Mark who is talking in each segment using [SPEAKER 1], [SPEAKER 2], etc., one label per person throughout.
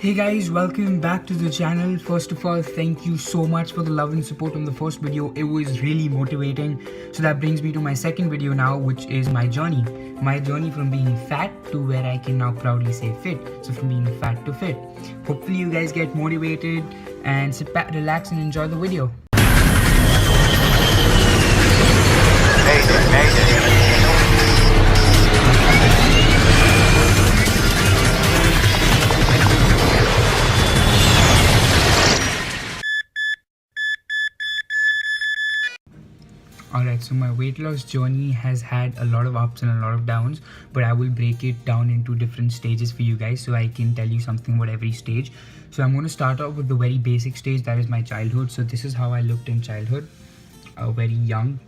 [SPEAKER 1] Hey guys, welcome back to the channel. First of all, thank you so much for the love and support on the first video. It was really motivating. So that brings me to my second video now, which is my journey. My journey from being fat to where I can now proudly say fit. So from being fat to fit. Hopefully you guys get motivated and sit back, relax and enjoy the video. Alright, so my weight loss journey has had a lot of ups and a lot of downs, but I will break it down into different stages for you guys so I can tell you something about every stage. So I'm going to start off with the very basic stage, that is my childhood. So this is how I looked in childhood. Very young,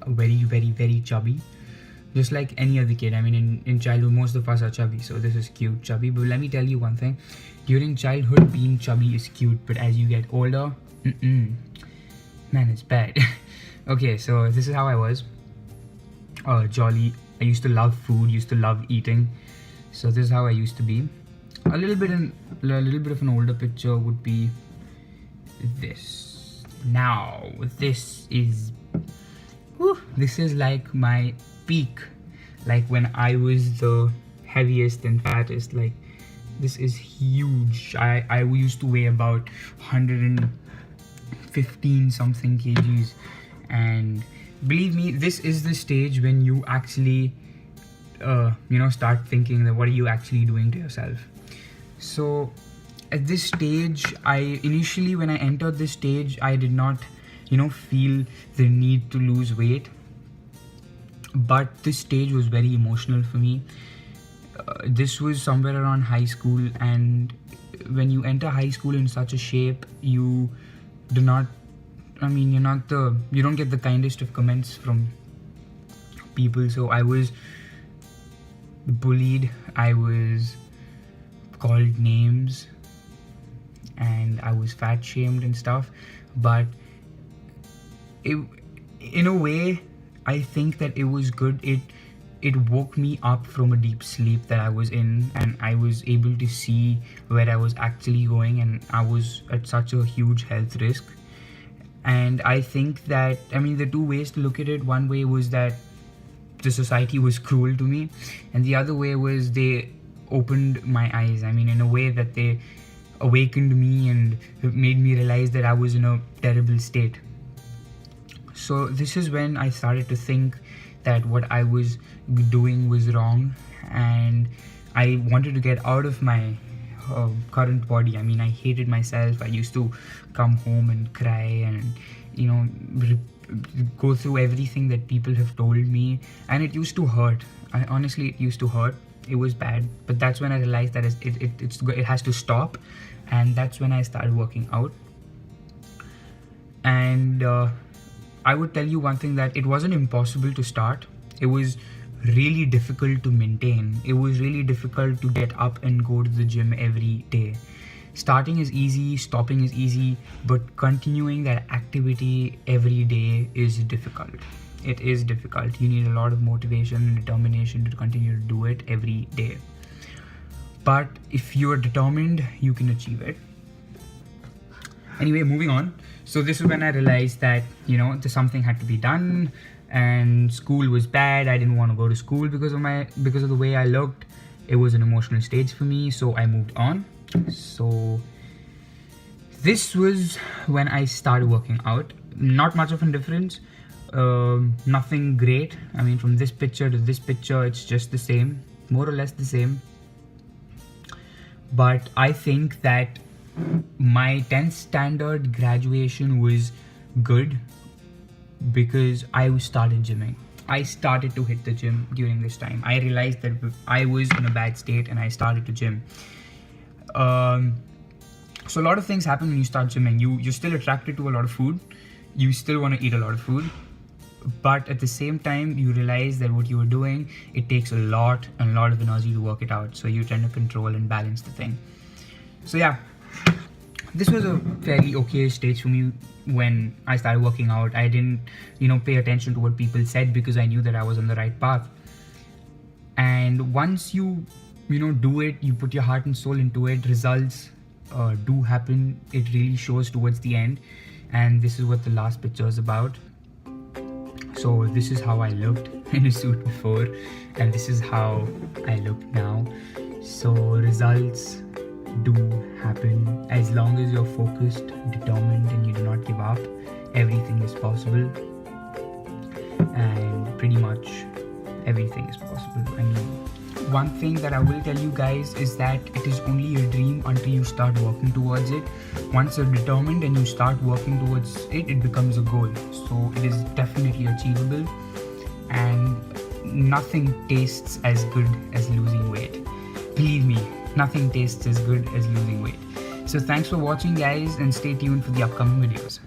[SPEAKER 1] very chubby. Just like any other kid. I mean, in childhood, most of us are chubby. So this is cute, chubby. But let me tell you one thing. During childhood, being chubby is cute. But as you get older, man, it's bad. Okay, so this is how I was. Jolly. I used to love food, used to love eating. So this is how I used to be. A little bit of an older picture would be this. Now, this is like my peak. Like when I was the heaviest and fattest. Like this is huge. I used to weigh about 115 something kgs. And believe me, this is the stage when you actually start thinking that what are you actually doing to yourself. So at this stage, initially when I entered this stage, I did not feel the need to lose weight, but this stage was very emotional for me. This was somewhere around high school, and when you enter high school in such a shape, you don't get the kindest of comments from people. So I was bullied, I was called names, and I was fat shamed and stuff. But in a way, I think that it was good. It woke me up from a deep sleep that I was in, and I was able to see where I was actually going, and I was at such a huge health risk. And I think that, the two ways to look at it, one way was that the society was cruel to me, and the other way was they opened my eyes. In a way that they awakened me and made me realize that I was in a terrible state. So this is when I started to think that what I was doing was wrong, and I wanted to get out of my current body. I hated myself. I used to come home and cry and go through everything that people have told me, and it used to hurt. Honestly, it used to hurt. It was bad, but that's when I realized that it has to stop, and that's when I started working out. And I would tell you one thing, that it wasn't impossible to start. It was really difficult to maintain. It was really difficult to get up and go to the gym every day. Starting is easy, stopping is easy, but continuing that activity every day is difficult. It is difficult. You need a lot of motivation and determination to continue to do it every day. But if you're determined, you can achieve it. Anyway, moving on. So this is when I realized that, something had to be done. And school was bad. I didn't want to go to school because of the way I looked. It was an emotional stage for me, so I moved on. So this was when I started working out. Not much of a difference, nothing great. From this picture to this picture, it's just the same, more or less the same. But I think that my 10th standard graduation was good, because I started gymming. I started to hit the gym during this time. I realized that I was in a bad state, and I started to gym. So a lot of things happen when you start gymming. You're still attracted to a lot of food. You still want to eat a lot of food. But at the same time, you realize that what you were doing, it takes a lot of energy to work it out. So you tend to control and balance the thing. So yeah, this was a fairly okay stage for me when I started working out. I didn't, pay attention to what people said, because I knew that I was on the right path. And once you do it. You put your heart and soul into it. Results do happen. It really shows towards the end, and this is what the last picture is about. So this is how I looked in a suit before, and this is how I look now. So results do happen as long as you're focused, determined, and you do not give up. Everything is possible, and pretty much everything is possible. I mean, one thing that I will tell you guys is that it is only a dream until you start working towards it. Once you're determined and you start working towards it, it becomes a goal. So it is definitely achievable, and nothing tastes as good as losing weight. Believe me, nothing tastes as good as losing weight. So thanks for watching, guys, and stay tuned for the upcoming videos.